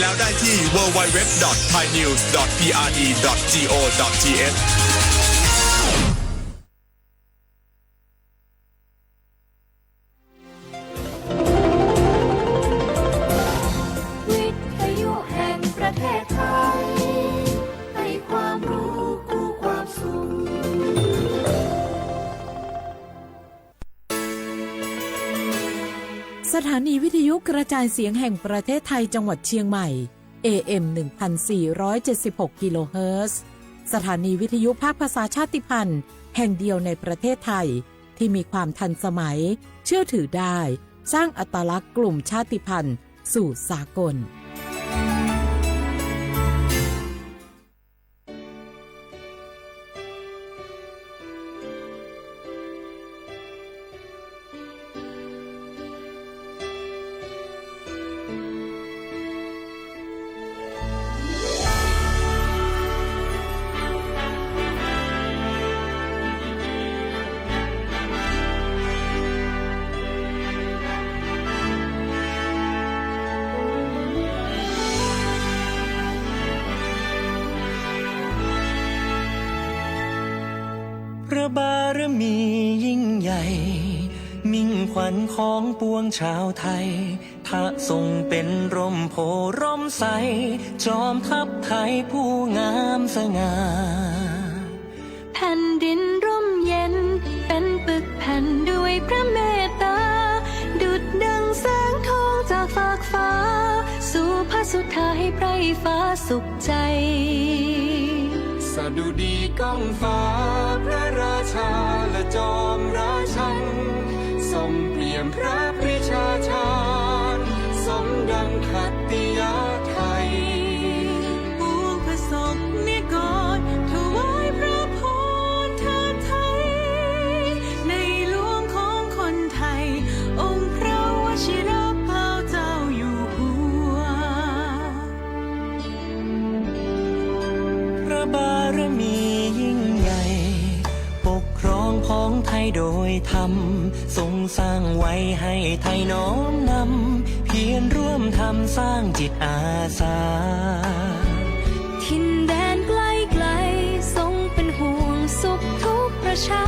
แล้วได้ที่ www.thainews.prd.go.thวิทยุแห่งประเทศไทยให้ความรู้คู่ความสุขสถานีวิทยุกระจายเสียงแห่งประเทศไทยจังหวัดเชียงใหม่ AM 1476 กิโลเฮิรตซ์สถานีวิทยุภาคภาษาชาติพันธุ์แห่งเดียวในประเทศไทยที่มีความทันสมัยเชื่อถือได้สร้างอัตลักษณ์กลุ่มชาติพันธุ์สู่สากลพระบารมียิ่งใหญ่มิ่งขวัญของปวงชาวไทยพระทรงเป็นร่มโพร่มใสจอมทัพไทยผู้งามสง่าแผ่นดินร่มเย็นเป็นปึกแผ่นด้วยพระเมตตาดุจดังแสงทองจากฟากฟ้าสู่พระสุธาให้ไพรฟ้าสุขใจสดุดีก้องฟ้าพระราชาและจอมราชันทรงเปลี่ยนพระปริชาชาญสมดังขัตติยาไทยปวงพระสงฆ์นิกรถวายพระพรเทิดไทยในหลวงของคนไทยองค์พระวชิรเกล้าเจ้าอยู่หัวพระบารมียิ่งใหญ่ปกครองของไทยโดยธรรมทรงสร้างไว้ให้ไทยน้อมนำเพียรร่วมทำสร้างจิตอาสาถิ่นแดนไกลไกลทรงเป็นห่วงสุขทุกประชา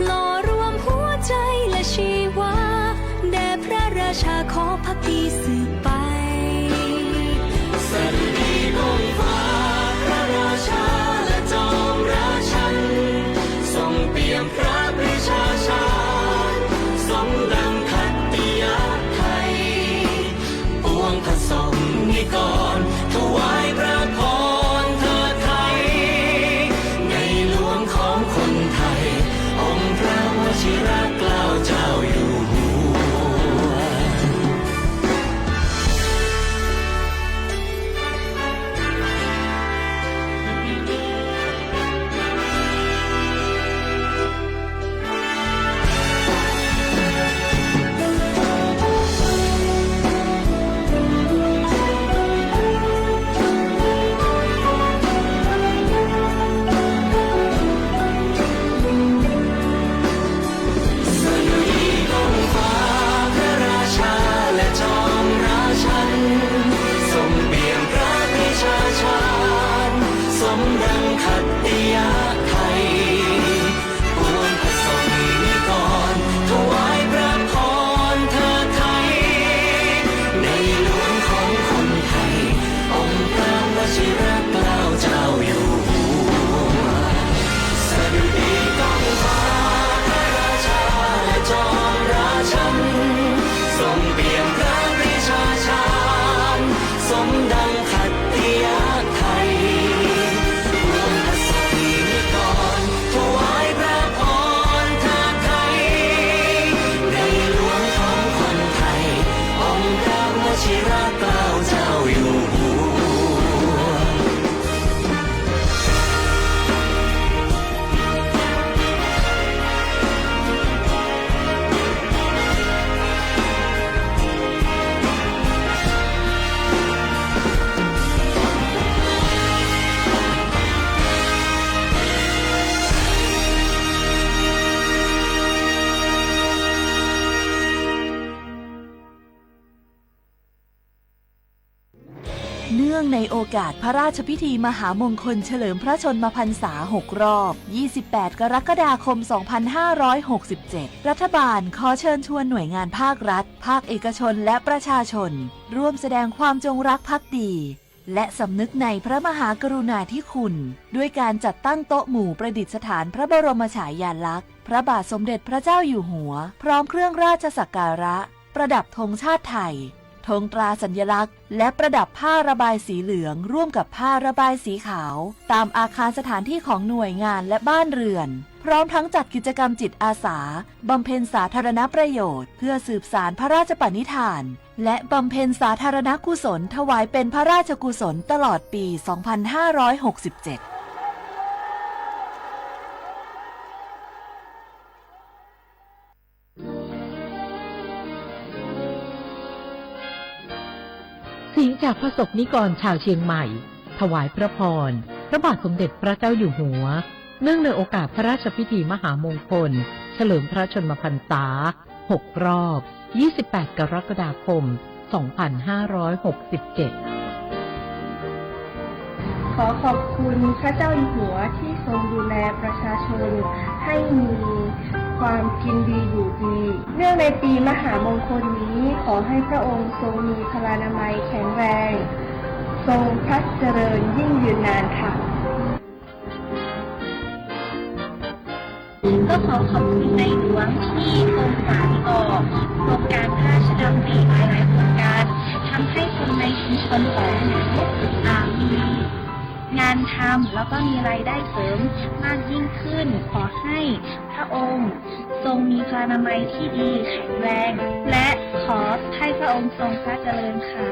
หล่อรวมหัวใจและชีวาแด่พระราชาขอภักดีสืบไปสดุดีก้องฟ้าพระราชาและจอมราชันทรงเปี่ยมพระปริชาชาญสมดังขัตติยาไทยปวงพระสงฆ์นิกรถวายพระพรเทิดไทยในหลวงของคนไทย เนื่องในโอกาสพระราชพิธีมหามงคลเฉลิมพระชนมพรรษา 6 รอบ 28 กรกฎาคม 2567 รัฐบาลขอเชิญชวนหน่วยงานภาครัฐ ภาคเอกชนและประชาชน ร่วมแสดงความจงรักภักดีและสำนึกในพระมหากรุณาธิคุณด้วยการจัดตั้งโต๊ะหมู่ประดิษฐานพระบรมฉายาลักษณ์พระบาทสมเด็จพระเจ้าอยู่หัวพร้อมเครื่องราชสักการะประดับธงชาติไทยธงตราสัญลักษณ์และประดับผ้าระบายสีเหลืองร่วมกับผ้าระบายสีขาวตามอาคารสถานที่ของหน่วยงานและบ้านเรือนพร้อมทั้งจัดกิจกรรมจิตอาสาบำเพ็ญสาธารณประโยชน์เพื่อสืบสานพระราชปณิธานและบำเพ็ญสาธารณกุศลถวายเป็นพระราชกุศลตลอดปี 2567เสียงจากพระสงฆ์นิกรชาวเชียงใหม่ถวายพระพรพระบาทสมเด็จพระเจ้าอยู่หัวเนื่องในโอกาสพระราชพิธีมหามงคลเฉลิมพระชนมพรรษา 6 รอบ 28 กรกฎาคม 2567 ขอขอบคุณพระเจ้าอยู่หัวที่ทรงดูแลประชาชนให้มีความกินดีอยู่ดีเนื่องในปีมหามงคลนี้ขอให้พระองค์ทรงมีพลานามัยแข็งแรงทรงพระเจริญยิ่งยืนนานค่ะก็ขอขอบคุณในหลวงที่ทรงสานต่อโครงการพระราชดำริหลายๆโครงการทำให้คนในชุมชนของหนูมีงานทำแล้วก็มีรายได้เสริมมากยิ่งขึ้นขอให้พระองค์ทรงมีพลานามัยที่ดีแข็งแรงและขอให้พระองค์ทรงพระเจริญค่ะ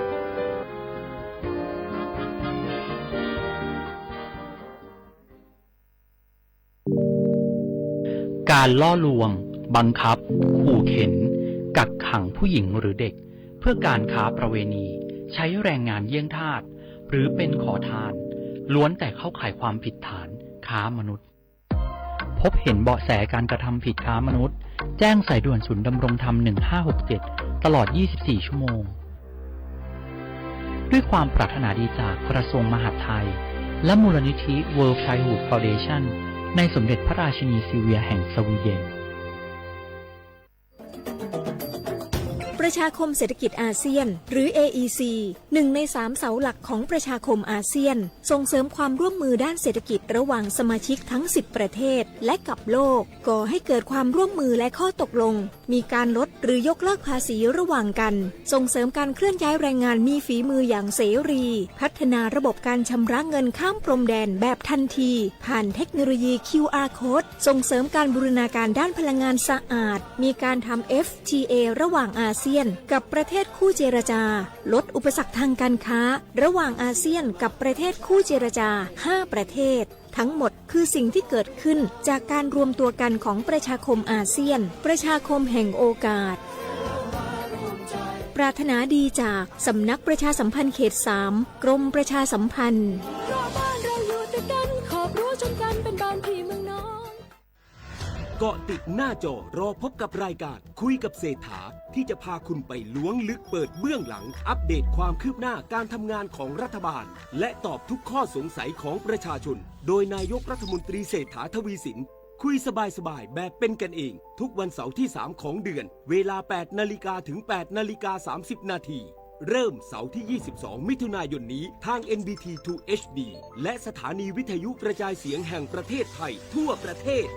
การล่อลวงบังคับขู่เข็นกักขังผู้หญิงหรือเด็กเพื่อการค้าประเวณีใช้แรงงานเยี่ยงทาสหรือเป็นขอทานล้วนแต่เข้าข่ายความผิดฐานค้ามนุษย์พบเห็นเบาะแสการกระทำผิดค้ามนุษย์แจ้งสายด่วนศูนย์ดำรงธรรม 1567 ตลอด 24 ชั่วโมงด้วยความปรารถนาดีจากกระทรวงมหาดไทยและมูลนิธิ World Childhood Foundation ในสมเด็จพระราชินีซิลเวียแห่งสวีเดนประชาคมเศรษฐกิจอาเซียนหรือ AEC 1 ใน 3 เสาหลักของประชาคมอาเซียนส่งเสริมความร่วมมือด้านเศรษฐกิจระหว่างสมาชิกทั้ง 10 ประเทศและกับโลกก่อให้เกิดความร่วมมือและข้อตกลงมีการลดหรือยกเลิกภาษีระหว่างกันส่งเสริมการเคลื่อนย้ายแรงงานมีฝีมืออย่างเสรีพัฒนาระบบการชำระเงินข้ามพรมแดนแบบทันทีผ่านเทคโนโลยี QR Code ส่งเสริมการบูรณาการด้านพลังงานสะอาดมีการทำ FTA ระหว่างอาเซียนกับประเทศคู่เจรจาลดอุปสรรคทางการค้าระหว่างอาเซียนกับประเทศคู่เจรจา 5 ประเทศทั้งหมดคือสิ่งที่เกิดขึ้นจากการรวมตัวกันของประชาคมอาเซียนประชาคมแห่งโอกาสปรารถนาดีจากสำนักประชาสัมพันธ์เขต 3 กรมประชาสัมพันธ์เกาะติดหน้าจอรอพบกับรายการคุยกับเศรษฐาที่จะพาคุณไปล้วงลึกเปิดเบื้องหลังอัปเดตความคืบหน้าการทำงานของรัฐบาลและตอบทุกข้อสงสัยของประชาชนโดยนายกรัฐมนตรีเศรษฐาทวีสินคุยสบายๆแบบเป็นกันเองทุกวันเสาร์ที่ 3 ของเดือนเวลา 8 นาฬิกาถึง 8 นาฬิกา 30 นาทีเริ่มเสาร์ที่ 22 มิถุนายนนี้ทาง NBT 2 HD และสถานีวิทยุกระจายเสียงแห่งประเทศไทยทั่วประเทศ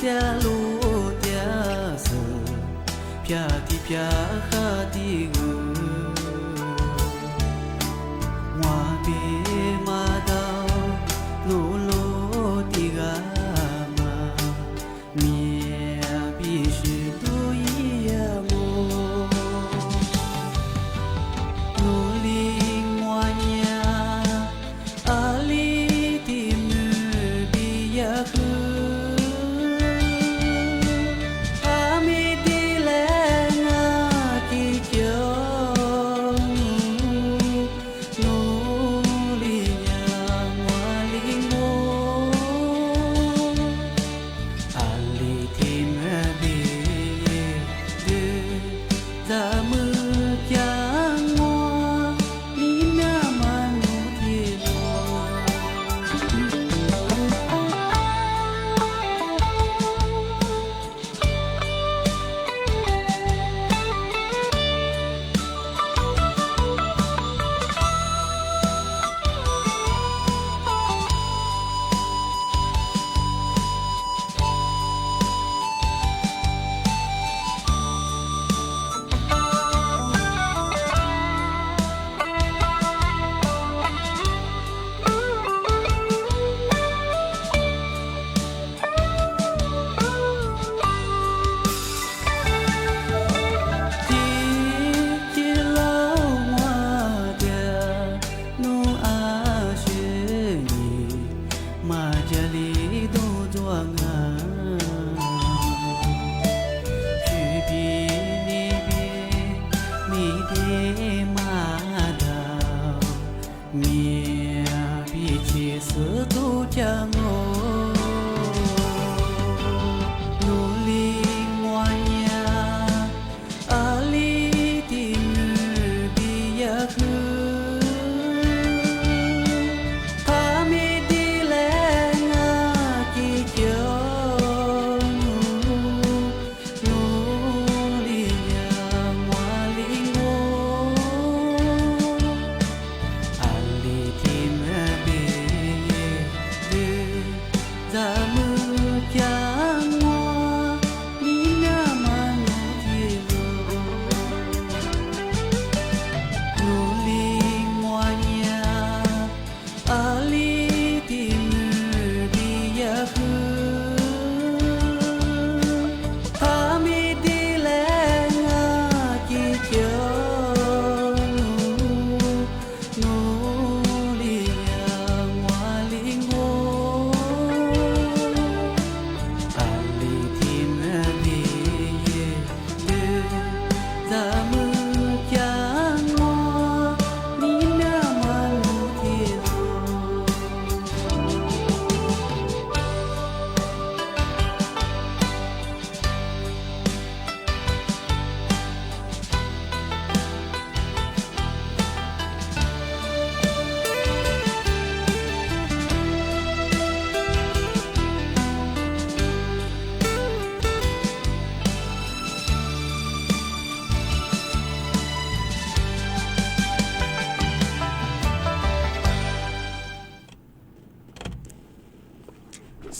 เตียลูเตียเสือพยาที่พยาข้าที่กูว่าเบมาดาวลูโลที่กามาเมียบิชิตุยาโมลูลิงวานี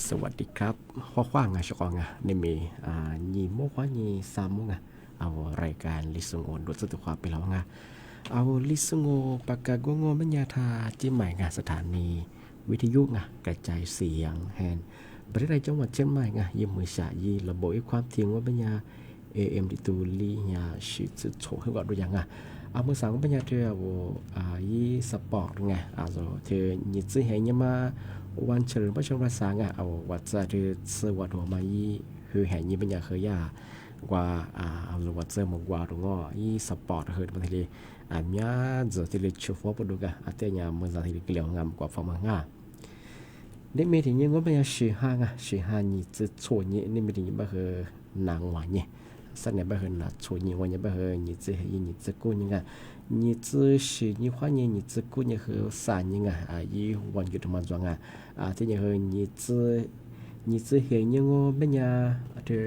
สวัสดีครับข้อขว้างชกองนี่มียีโมกว่ายีซามุงเอารายการลิสงโอนดูสุดความไปแล้วเอาลิสงโอปากกาโกงโงมัญญาธาจิ้มใหม่สถานีวิทยุกระจายเสียงแฮนประเทศไทยจังหวัดเชียงใหม่ยิมมือฉายีระบบความเทียงว่าปัญญา AM ดิตูลีญาชิดโฉให้ก่อนดูยังเอามือสามปัญญาเธอยีสปอร์ตเอาเธอยิดซื้อให้ยมาวันเฉลิมพระชนมพรรษาเอาวัดจะเธอเสือวัดหัวมายีคือแห่ยีปัญญาเคยว่าเอาวัดเสือมกว่าตรงยีสปอร์ตเฮิร์ดบางทีมีจะที่เลือดชูฟอปดูกันอาจจะยังมือจะที่เกลียวงามกว่าฟังมังเด็กเมทีนี้ก็เป็นชื่อห้านี่จะโชว์นี่นี่เมทีนี้บ้าเหนางหวานเนี่ยสักเนี่ยบ้าเหน่าโชว์นี่วันนี้บ้าเหนี่จะให้นี่จะกู้นี่นี่จะชื่อนี่ว่านี่จะกู้นี่คือสารนี่ยี่วันหยุดมันจังที่นี่นี่จะเห็นยังว่าเป็นเธอ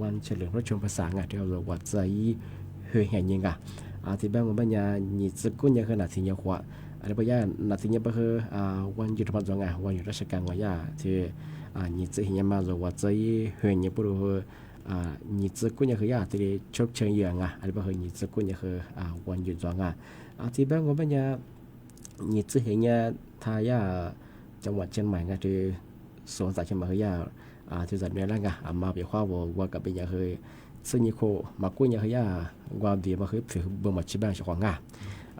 วันเฉลิมพระชนมพรรษาที่เราวัดใจเห็นยังที่บ้านของปัญญานี่จะกู้นี่คือนาทีนี้ว่าอะไรปัญญานาทีนี้บ้าเหวันหยุดมันจังวันหยุดราชการวันที่你这些嘛说我这一和你不如你这姑娘和呀这里出成样啊，还不和你这姑娘和玩具装啊，这边我们呀，你这些呀他呀จังหวัดเชียงใหม่ไงที่สวนสัตว์เชียงใหม่เฮียที่จัดเนี่ยแล้วไงมาเปียกว่าว่ากับเป็นยังเคยซึ่งนี่โคมากุ้ยยังเฮียว่าดีมาเคยเผื่อเบิ่งมาชิบ้านชาวงา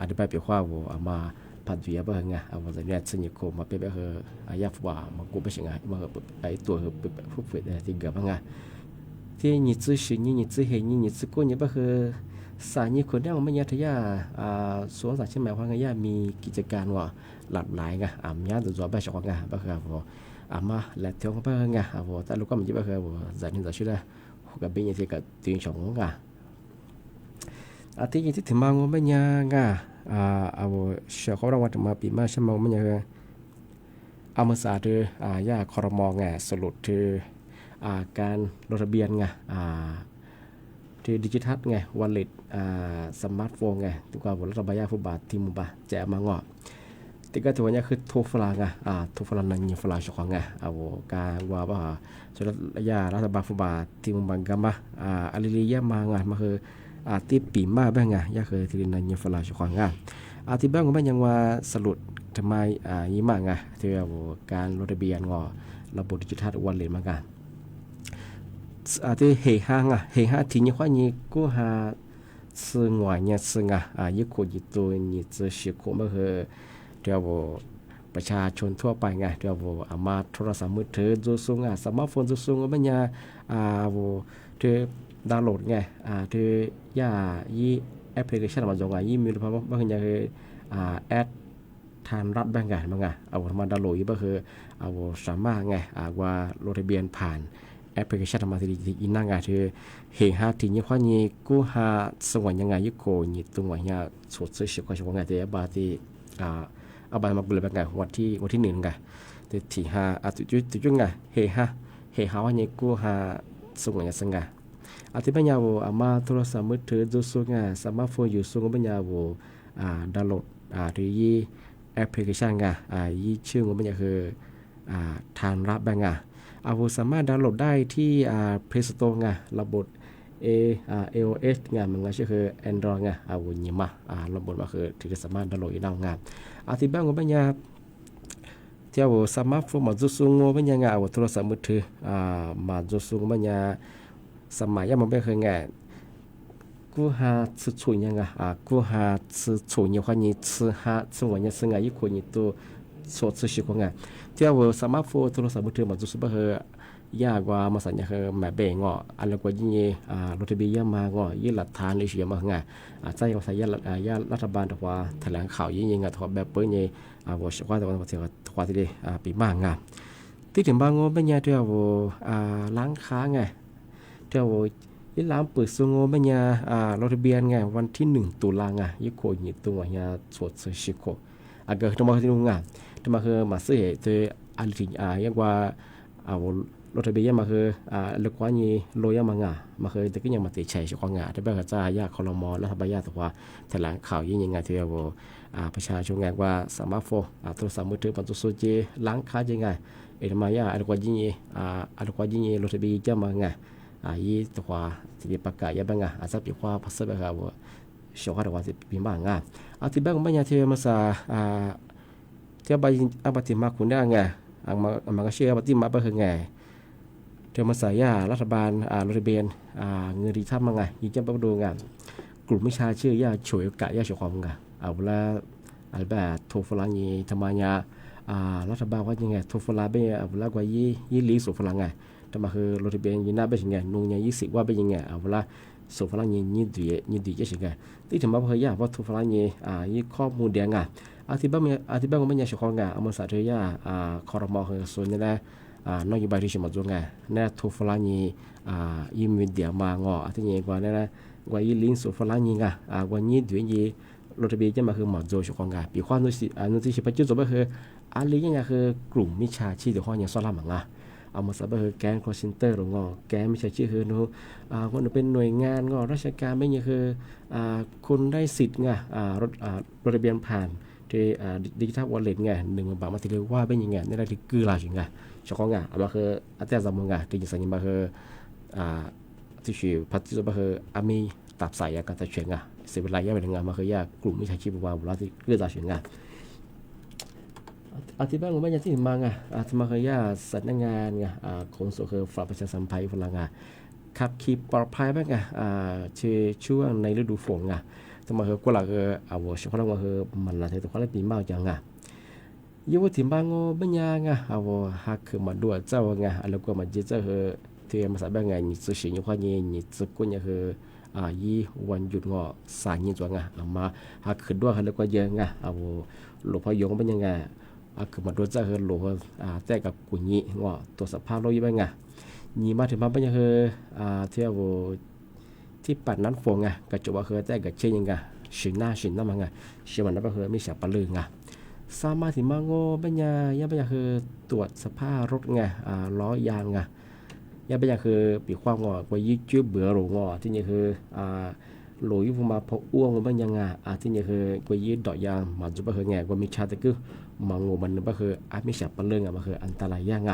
ที่ไปเปียกว่าว่ามาผัดเบียร์บ้างไงว่าจะเนี่ยซึ่งนี่โคมาเปียกคืออยากว่ามากู้ไปเชียงไงมาไอตัวผู้ฝึกที่เกิดบ้างไงที่นี่ซื้อสิ่งนี่ซื้อเห็นนี่ซื้อกุ้ยนี่บ้างคือสายนี่คนเนี่ยมันยังที่ยาสวนสัตว์เชียงใหม่ว่าไงยามีกิจการว่าหลากหลายไงย้อนตัวแบบชาวงาบ้างคือมาแล้วเที่ยวบ้างไงแต่ลูกก็มันจะบ้างคือจะนี่จะชื่ออะไรกับเป็นยังที่กับตีนชงงาที่ยังที่ถึงมาว่าไม่ยังเชื่อเขาเราว่าจะมาปีมาใช่ไหมไม่ยังมาสาดือยาคอรมองสรุปคือการลงทะเบียนที่ดิจิทัลวอลเล็ตสมาร์ทโฟนตัวกับรัฐบาลผู้บาทที่มุบะแจกมางติก็ถือว่าคือโทฟลางโทฟลานันยิฟลาชของการว่าว่าสุดระยะรัฐบาลผู้บาทที่มุบะกัมอาลิลิยามางมาคือที่ปีมาบ้างยาคือที่นันยิฟลาชของที่บ้างก็ไม่ยังว่าสรุปทำไมยี่มางที่การลงทะเบียนระบบดิจิทัลวอลเล็ตมางที่เฮฮาที่นี่ว่านี่ก็หาซึ่งว่าเนี่ยซึ่งยี่คนยี่ตัวยี่จะเชื่อคนมาคือเดี๋ยวประชาชนทั่วไปเดี๋ยวมาโทรศัพท์มือถือจูซุงสมาร์ทโฟนจูซุงมันเนี่ยที่ดาวน์โหลดที่ยี่แอปพลิเคชันมาจงยี่มีรูปภาพบางอย่างคือแอดทานรัฐบ้างมามาดาวน์โหลดยี่ก็คือสามารถว่าลงทะเบียนผ่านแอปพลิเคชันมาที่อินนั่งที่เฮฮาที่นี่ว่านี่กูหาสวรรค์ยังไงยี่โกนี่ตัวเนี่ยสดชื่อก็ช่วงที่บาที่เอาใบมาเปลือกไงวันที่หนึ่งไงที่หาจุดไงเฮฮาวันนี้กูหาสวรรค์ยังไงที่ปัญญามาโทรศัพท์มือถือดูสูงสมาร์ทโฟนอยู่สูงปัญญาดาวน์โหลดที่ยี่แอปพลิเคชันยี่ชื่อปัญญาคือทานรับบ้างสามารถดาวน์โหลดได้ที่Play Store ระบบiOS มันก็คือ Android นี่มาระบบก็คือที่สามารถดาวน์โหลดได้ที่บ้านของปัญญาที่สมาร์ทโฟนมาดูสูงปัญญาโทรศัพท์มือถือมาดูสูงปัญญาสมัยยังมันไม่เคยกูหาซื้อชุนยังกูหาซื้อชุนยังคนนี้ซื้อวันนี้ซื้อยี่คนนี้ตัวสดซื้อชิคที่สมาร์ทโฟนโทรศัพท์มือถือมาดูสูงก็คือยากว่ามาสัญญาคือแม่เบ่งอะไรกว่ายิ่งรถทะเบียนมายี่หลักฐานเลยเสียมาใจของสายรัฐบาลว่าแถลงข่าวยิ่งถอดแบบเปิ้ลยี่ว่าเชื่อว่าแต่ว่าที่ว่าที่ปีมากที่ถึงบางเป็นยังที่ล้างค้าที่ยี่ล้างเปิดส่งเป็นยังรถทะเบียนวันที่1 ตุลายี่โคยี่ตัวสดซื้อชิโคเกิดทั้งหมดที่นู่นทั้งหมดคือมาซื้อที่อะไรที่ยังว่ารถทะเบียนมาคือเล็กกว่านี้โลยมาคือแต่ก็ยังมาติดเฉยเฉพาะแต่แบบจะยากคอรมอรัฐบาลแต่ว่าแถลงข่าวยังไงที่ประชาชนว่าสมาร์ทโฟนโทรศัพท์มือถือปัจจุบันจีล้างค้ายังไงทำไมอะไรกว่ายิ่งรถทะเบียนจะมายี่ตัวที่ประกาศยังไงอาจจะเป็นว่าภาษาแบบว่าชาวบ้านที่เป็นบ้างที่บ้านของบ้านที่มาที่บ้านอาบัติมาคุณได้มันก็เชื่ออาบัติมาเป็นไงที่มาสายรัฐบาลรถทะเบียนเงินดีทับมายิ่งจะไปดูกลุ่มวิชาชื่อยาช่วยกะยาช่วยความเวลาแบบโทฟลานีทำไมรัฐบาลว่ายังไงโทฟลาเป็นเวลากว่ายี่ลีสุฟลาแต่มาคือรถทะเบียนยี่น่าเป็นยังไงนุ่ง20ว่าเป็นยังไงเวลาสุฟลานียี่ดีจะยังไงที่ถึงมาเพื่อยาว่าโทฟลานียี่ข้อมูลเดียงที่บ้านก็ไม่ยังช่วยความเอามาสายที่คอรมอคือส่วนนี้แหละนโยบายที่จะมาดูเนี่ยโทฟลานียี่มีเดียมาที่นี่กว่าเนี่ยกว่ายี่ลิงสุฟลานีกว่ายี่ด้วยยี่รถทะเบียนจะมาคือมาดูช่วยความปีความนู้นที่ปัจจุบันคืออะไรยังไงคือกลุ่มมิจฉาชีพที่เขาอย่างสลับมั้งเอามาสับแกนคอร์เซนเตอร์หรือแกนมิจฉาชีพคือคนเป็นหน่วยงานราชการไม่ยังคือคนได้สิทธิ์รถทะเบียนผ่านที่ดิจิทัลวอลเล็ต1 บาทมาที่เรียกว่าเป็นยังไงนี่แหละที่คืออะไรอย่างเงี้ย小光啊，阿คืออาแต่zaman啊对สัญญาคือที่ชื่อพัฒน์คืออามีตับใส่ยาการตัดเฉียงอ่ะเสียเวลาเยอะไปถึงมาคือยากลุ่มวิชาชีพว่าเวลาที่เกิดตัดเฉียงอ่ะอธิบายว่ามันยังที่มังอ่ะที่มาคือยาสำนักงานไงของส่วนคือฝ่ายประชาสัมพันธ์พลังงานขับขี่ปลอดภัยบ้างไงช่วงในฤดูฝนไงที่มาคือกว่าคือว่าเฉพาะเราคือมันอะไรตัวเขาเรียกปีเมาจังไงยี่ว่าที่บางบัญญัติไงว่าหากคือมาดูเจ้าไงแล้วก็มาเจอเจ้าคือที่มาสับแบบไงนี่จะสิ่งที่เขาเนี่ยนี่จะกุญแจคือยี่วันหยุดงอสายยี่จังไงมาหากคือด้วยแล้วก็เยอะไงหลวงพ่อยงเป็นยังไงคือมาดูเจ้าคือหลวงแต่กับกุญแจงอตัวสภาพโลกยี่เป็นไงยี่มาถึงมาเป็นยังคือที่ที่ปัดนั้นฝนไงกระจกว่าคือแต่กับเช่นยังไงสิ่งหน้ามันไงสิ่งมันนั้นก็คือไม่ใช่ปลือไงสามารถที่มาโง่ปัญญาย่าปัญญาคือตรวจสภาพรถไงล้อยางไงย่าปัญญาคือปีความงอไปยืดจื้อเบื่อหลงอที่นี่คือหลุยฟูมาพกอ้วงปัญญาไงที่นี่คือไปยืดดอกยางมันจะไปคือไงว่ามีชาติคือมาโง่มันก็คือไม่ใช่ปลือไงมันคืออันตรายยากไง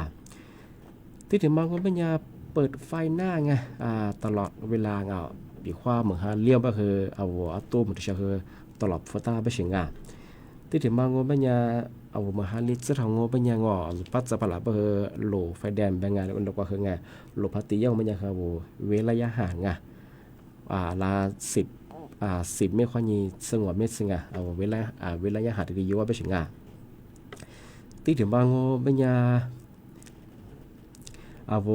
ที่ถึงมาโง่ปัญญาเปิดไฟหน้าไงตลอดเวลาไงปีความเหมือนเลี้ยวก็คือตู้มันจะคือตลอดฟัตาไปเฉียงไงที่ถึงมางบัญญามาหาลิซทางบัญญางปัจจุบันละเบอร์โหลไฟแดงเป็นไงแล้วก็คือไงโหลพัติยังบัญญาครับเวลายะห่างไงละ10ไม่ค่อยมีสงวนเม็ดสิงะเวลายะห่างที่อยู่ว่าเป็นสิงะที่ถึงมางบัญญาโ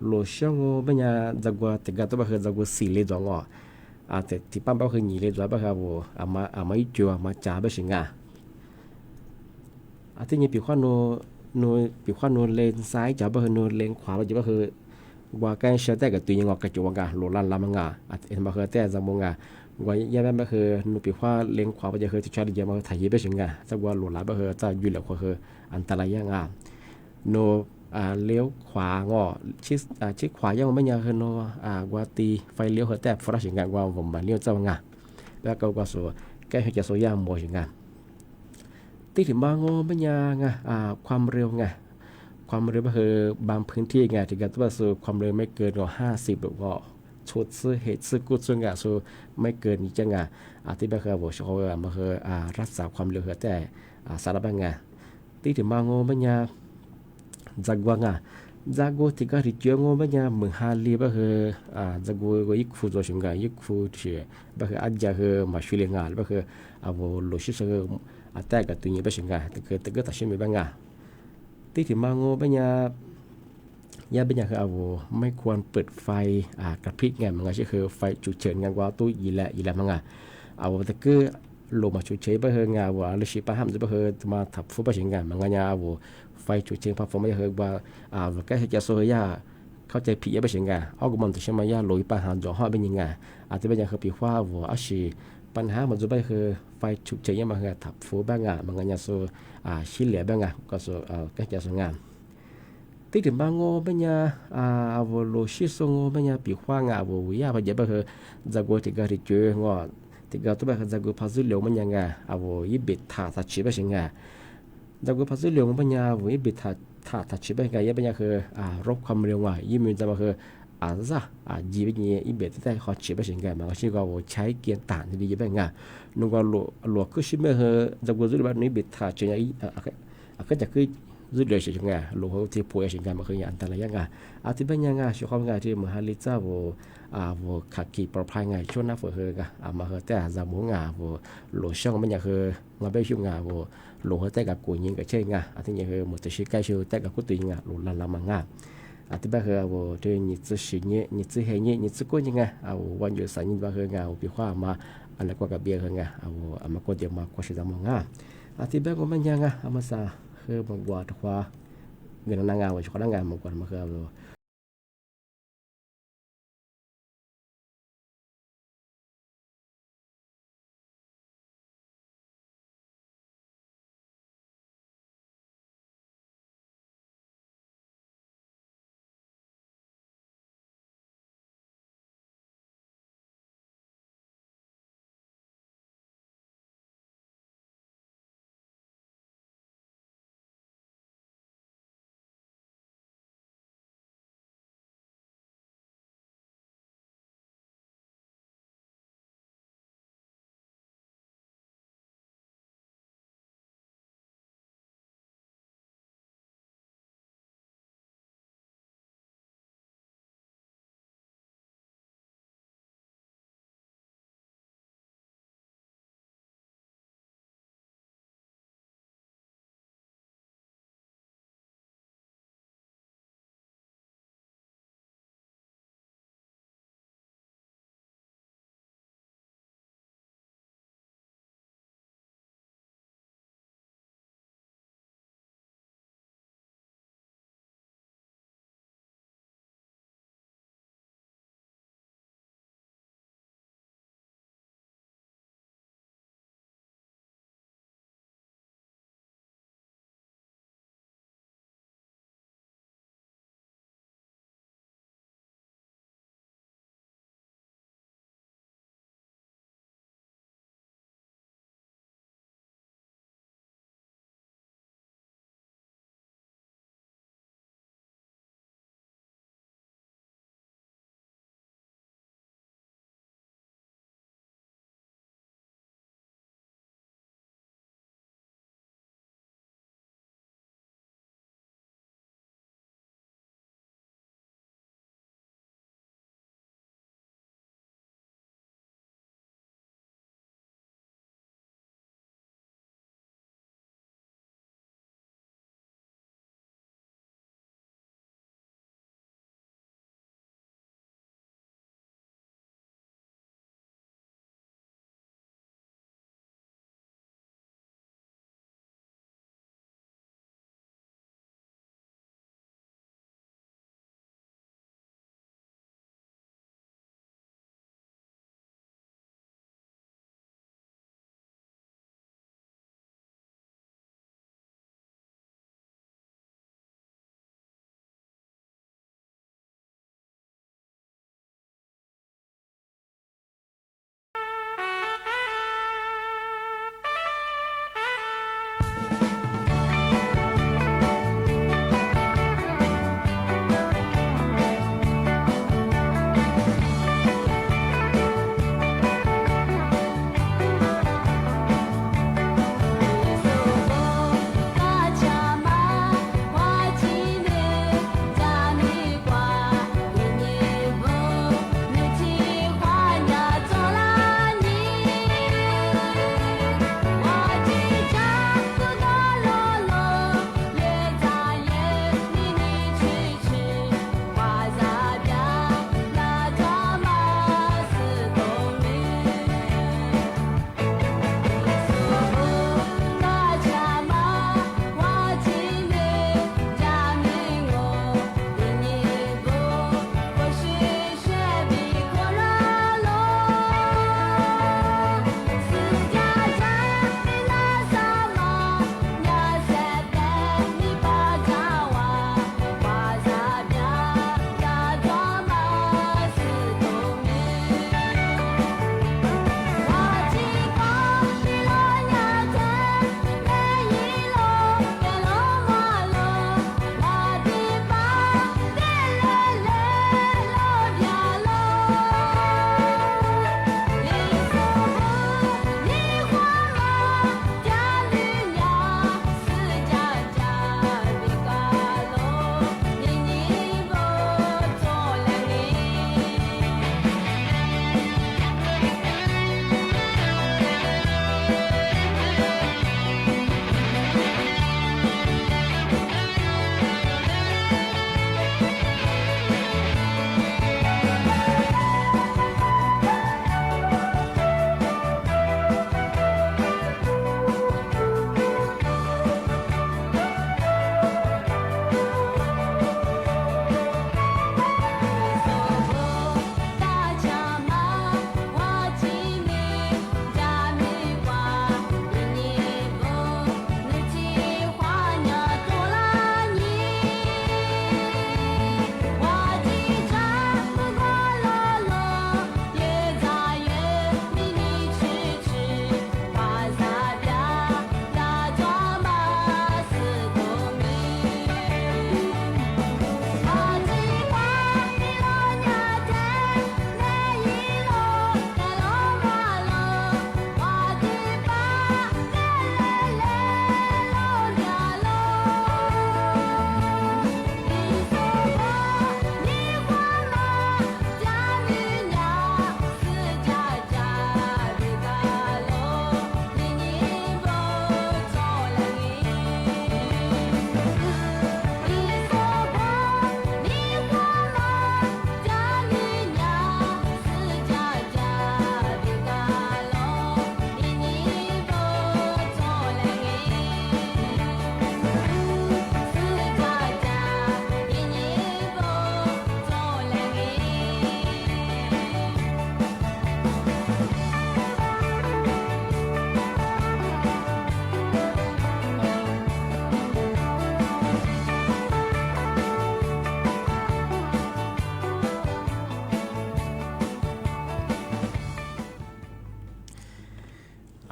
หลช่างบัญญาจากว่าแต่ก็ต้องคือจากว่า4เลนจงแต่ที่ปั๊มก็คือ2เลนจงครับมาอีจัวมาจ่าเป็นสิงะที่นี่ปีขวานโนเลนซ้ายจะเป็นโนเลนขวาจะคือว่าการเชื่อแต่กับตัวยังกระจกว่าโหลลันลำงาเอ็นมาคือแต่จำมงว่ายังไม่คือโนปีขวาเลนขวาจะคือที่ชาติยังมาถ่ายไปถึงจะว่าโหลลันก็คือจะอยู่แล้วก็คืออันตรายยังโนเลี้ยวขวางอชิดขวายังไม่ยังคือโนว่าตีไฟเลี้ยวแต่ฟรัชงว่าผมมาเลี้ยวเจ้างาแล้วก็ส่วนแก้ให้จะโซยามโมถึงงาที่ถึงบางโง่ปัญญาไงความเร็วไงความเร็วก็คือบางพื้นที่ไงที่การตัวสูความเร็วไม่เกินกว่า50หรือว่าชุดซื้อเหตุซื้อกุศลไงสูไม่เกินนี้จังไงที่แบบคือบอกเขามาคือรักษาความเร็วแต่สารพัดไงที่ถึงบางโง่ปัญญาจากว่าไงจากว่าที่ก็ที่เจอโง่ปัญญาเหมือนฮาลีก็คือจากว่าก็ยิ่งฟูตัวชิงไงยิ่งฟูเชื่อก็คืออาจจะคือมาช่วยเลี้ยงงานก็คือโลชิสคือแต่กับตัวนี้เป็นยังไงแต่ก็ตัดสินไม่บ้างที่ถึงมาโง่เป็นยาเป็นอย่างคือไม่ควรเปิดไฟกระพริบไงมันก็คือไฟฉุกเฉินไงว่าตู้ยีแหละมันไงแต่ก็ลงมาฉุกเฉินไปเฮงไงว่าลิชิปะห้ามจะไปเฮมาทับฟุบไปยังไงมันก็ไฟฉุกเฉินพอผมไม่เฮว่าแค่จะโซยาเข้าใจผิดไปยังไงเอาก็มันจะใช้มายาลอยปัญหาจ่อห้อเป็นยังไงอาจจะเป็นอย่างคือปีว่าอาชีปัญหามันจะไปคือไฟฉุกเฉินยังมันก็ทับฟูบ้างมันก็ยังโซชิเหลี่ยบ้างก็โซก็จะสงามที่ถึงบางโง่เป็นยาโลชิโซโง่เป็นยาปีขว้างวิยาพยาไปคือจากว่าที่ก็ที่เจองอที่ก็ตัวไปจากว่าพัซเหลียวมันยังยิบิดถาทัดชิบะชิงจากว่าพัซเหลียวมันเป็นยายิบิดถาทัดชิบะยังเป็นยาคือรบความเร็วยิ่งมันจะมาคือจีบเนี่ยอีเบตแต่เขาชิบะชิงมันก็ชื่อว่าใช้เกียร์ต่างที่ดีแบบไงนึกว่าหลวงคือชิบะคือจากว่าจุดแบบนี้บิดถาเชียก็จะคือจุดเดียวเชียงหลวงที่ป่วยเชียงมันคืออันตรายยังที่เป็นยังช่วงงานที่มหาลิจ้าขัดขี่ปลอดภัยช่วงหน้าฝนมาแต่จะมัวหลวงช่องมันคือมาไปช่วงหลวงแต่กับกูยิงกับเช่ที่นี่คือหมดจะชี้ใกล้ชิวแต่กับกูตีหลวงลันมังที่บ้านคือที่นี่จะสิ่งนี้นี่จะเห็นนี่จะกูยังวันหยุดสายนี่บ้านคือปีขว้ามาอันนั้นก็กับเบียร์มาก็เดี๋ยวมาก็ชิดมังที่บ้านก็มันยังมาซาคือบางวันที่ว่าเงินนางงามว่าชอบนางงามบางวันมาคือ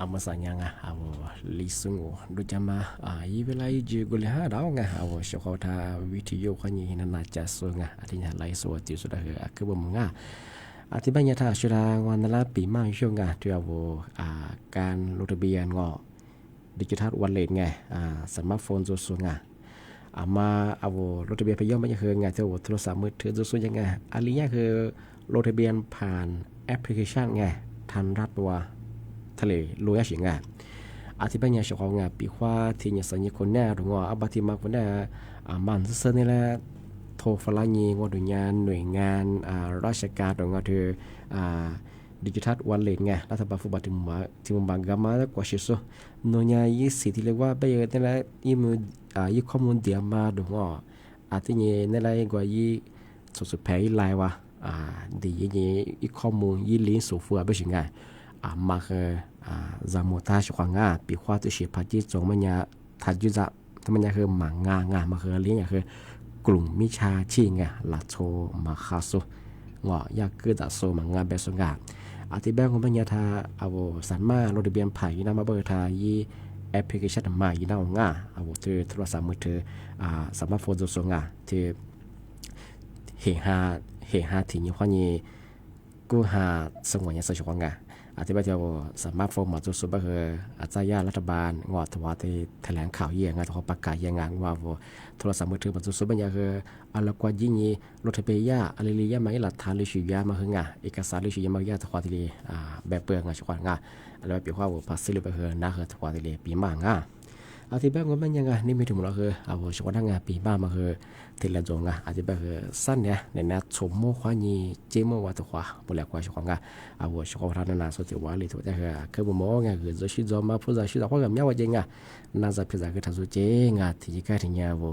เอามาสั่งยังเอาลิซุงดูจะมาอีเวลาจีกุลหาดาวไงเอาชาวเขาทาวิทยุคนนี้นั่นน่าจะส่งไงอาทิตย์ไหนส่วนที่สุดคือคือบ่มึงอาทิตย์บัญญัติชุดวันนั้นละปีใหม่ช่วงไงที่เอาการลงทะเบียนงอดิจิทัลวอลเล็ตไงสมาร์ทโฟนส่วนไงมาเอาลงทะเบียนไปย่อมไม่ใช่คือไงที่โทรศัพท์มือถือส่วนยังไงอันนี้คือลงทะเบียนผ่านแอปพลิเคชันไงทันรัฐว่าทะเลลุยสิงห์อาทิตย์ปัญญาชาวงานปีว่าที่เนี่ยสัญญาคนแน่หรือว่าอาบัติมาคนแน่มันเสนนี่แหละโทรฟลานีว่าหน่วยงานราชการหรือว่าคือดิจิทัลวอลเล็ตไงรัฐบาลฟุบที่มุมบางกามาแล้วกว่าชิสุโนยายี่สิที่เรียกว่าไปเยอะนี่แหละยี่ข้อมูลเดียมาหรือว่าอาทิตย์นี้นี่แหละกว่ายี่สุดแพ้ยี่ไลน์ว่าดียี่ข้อมูลยี่ลิงก์สูงฟัวไปสิงห์มาคือจำหมดท่าชควางาปีว่าตัวเฉียบพัดจีจงมันยาทัดยุจะทำมันยาคือหมางงามาคือเลี้ยงคือกลุ่มมิชาชีไงลัดโชมาคาสุงอยากคือดัดโซหมางงาเบสงาอาทิตย์แบงของมันยาทาเอาสันมาโรดเบียนไผ่ยีนามาเบอร์ทายีแอปพลิเคชันมายีนางาเอาถือโทรศัพท์มือถือสมาร์ทโฟนตัวสงาที่เหหาถึงยี่ห้อนี้กูหาสงวนยาสชควางาอาทิตย์ที่เราสามารถโฟมมาจุดสุดก็คืออาจารย์รัฐบาลงอดถวายที่แถลงข่าวเยี่ยงานเขาประกาศยังงานว่าโทรศัพท์มือถือมาจุดสุดบางอย่างคืออะไรกว่ายิ่งยี่รถเบียร์อะไรเลี้ยมาให้หลักฐานลิชิยามาคืองาเอกสารลิชิยามาให้ถวายที่แบบเปลือกงาชควางาอะไรแบบว่าภาษีหรือแบบคือน่าคือถวายที่ปีมางาอาทิตย์แบบมันยังไงนี่ไม่ถึงเราคือเอาชควางาปีบ้ามาคือทีละจงอาทิตย์แบบคือสั้นเนี่ยในนัดชมโมควานีเจโมวัตถวาบุหรี่กว่าชควางาเอาชควางานาสุดที่ว่าเลยถูกแต่คือบุโมงาคือจะชิดจอมาพูดจะชิดว่ากับเมียวจริงน่าจะพิจารณาคือทำสุดเจงที่การที่เนี่ยว่า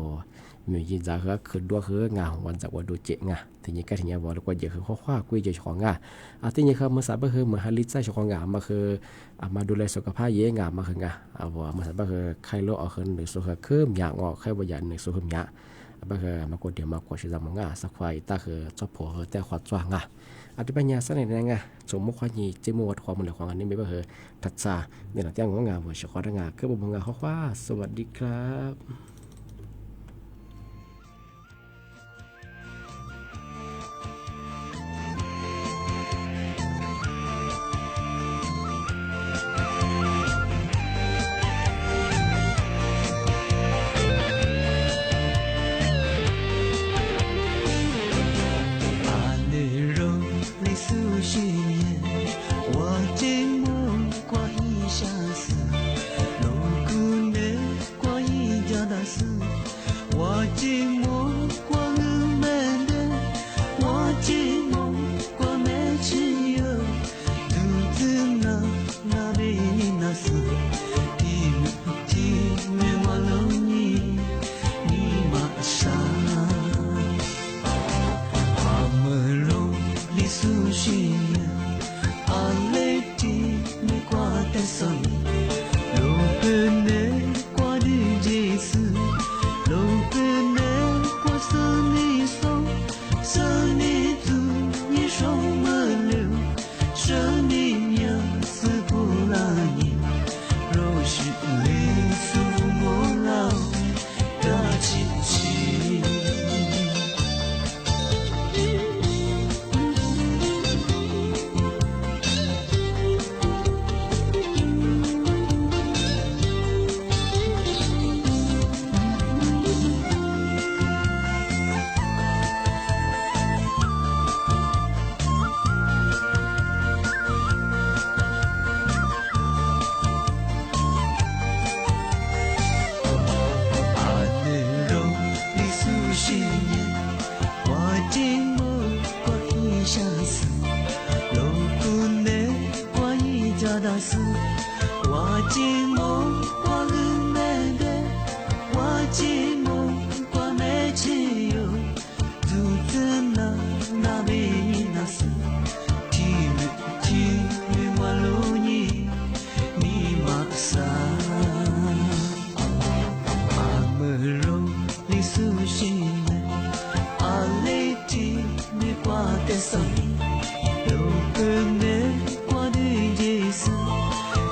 มีจิตใจคือดูคืองาวันจากว่าดูเจงที่นี่การที่เนี่ยว่าแล้วก็เยอะคือข้อคุยเจชควางาอาทิตย์นี้คือเมื่อสัปดาห์คือเมื่อฮันลิซ่าชควางามาคือมาดูแลสุขภาพเยงามาคืองาเอาว่าเมื่อสัปดาห์คือใครโลเอาคืนหรือสุขคืออยากออกใครว่าอยากหนึ่งสุขอยากบางทีมากดเดียวมากกว่าชิซามงาสักไฟตาคือจอบผัวแต่ขวดจ้างอธิบายยาสั้นในงาสมมุติว่ายีเจมูวัดความมันเหลือของอันนี้ไม่เป็นทัดซาเนี่ยหลังจากงาหัวเฉพาะงาคือบุญงาข้อว่าสวัสดีครับ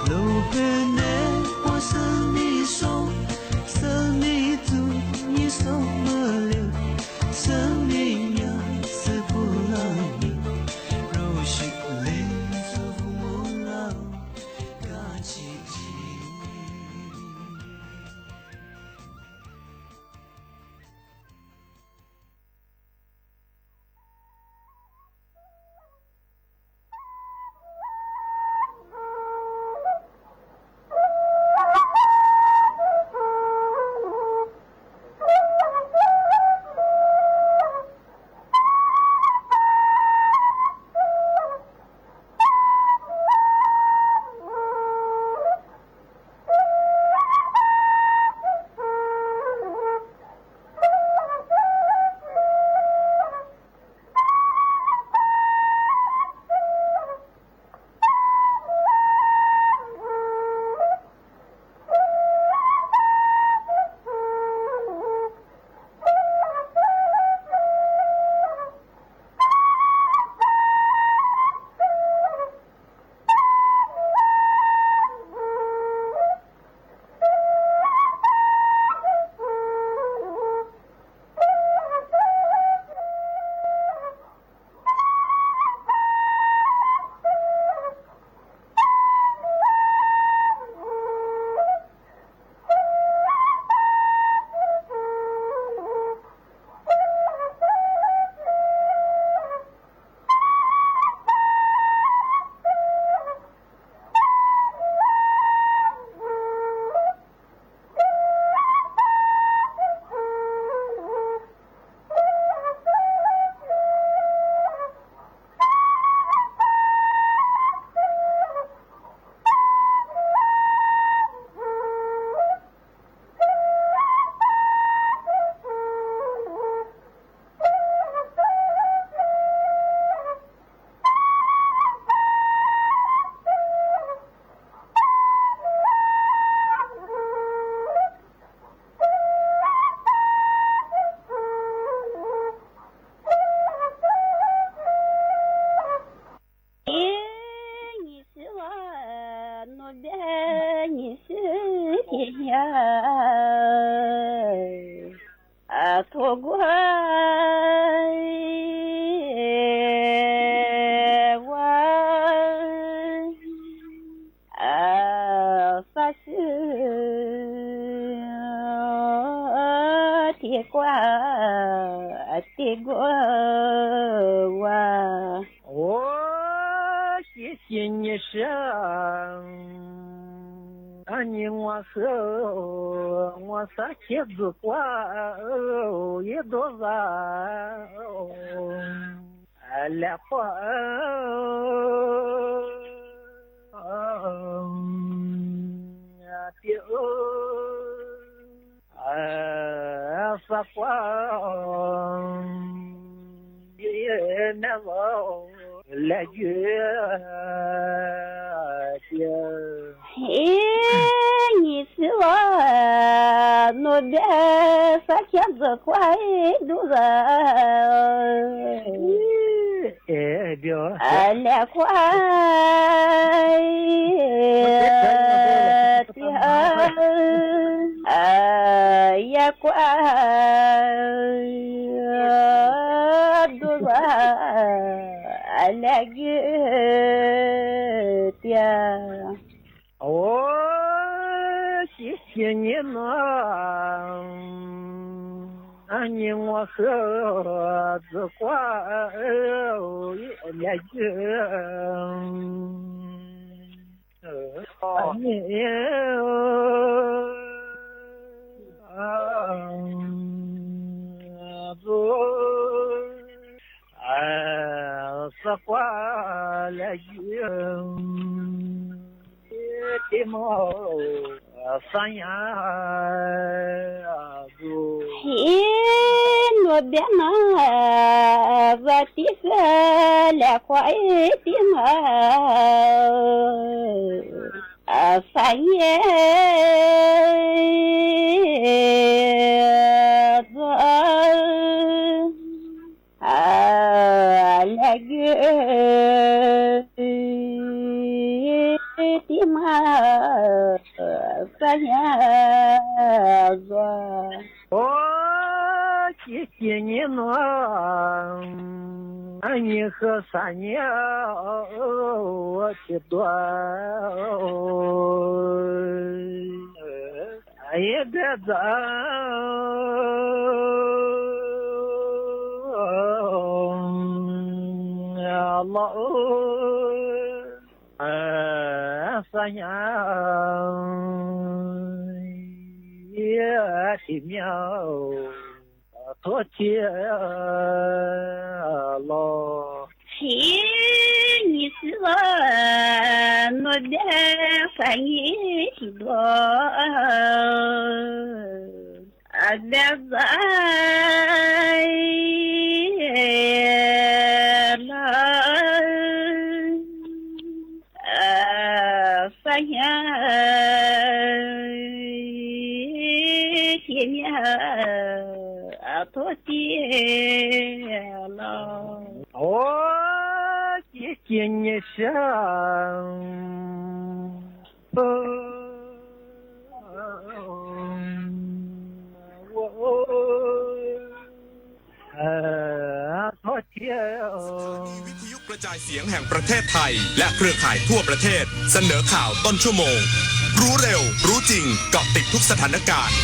Lo 我谢谢你生，你我是我啥妻子过一多少来过发光也难忘来月你是我那边啥天子快都人来快也快都人来月的我谢谢你们，你我和子挂也就你子挂来就的毛三呀子。我别拿我的个来快的嘛，三爷子来个的嘛，三爷子。谢谢你们，你和三年我去多，也别走，老三年也挺妙。多谢了，你是我那边翻译许多，别在了，发现前面。多谢了，我谢谢你生，สถานีวิทยุกระจายเสียงแห่งประเทศไทยและเครือข่ายทั่วประเทศเสนอข่าวต้นชั่วโมงรู้เร็วรู้จริงเกาะติดทุกสถานการณ์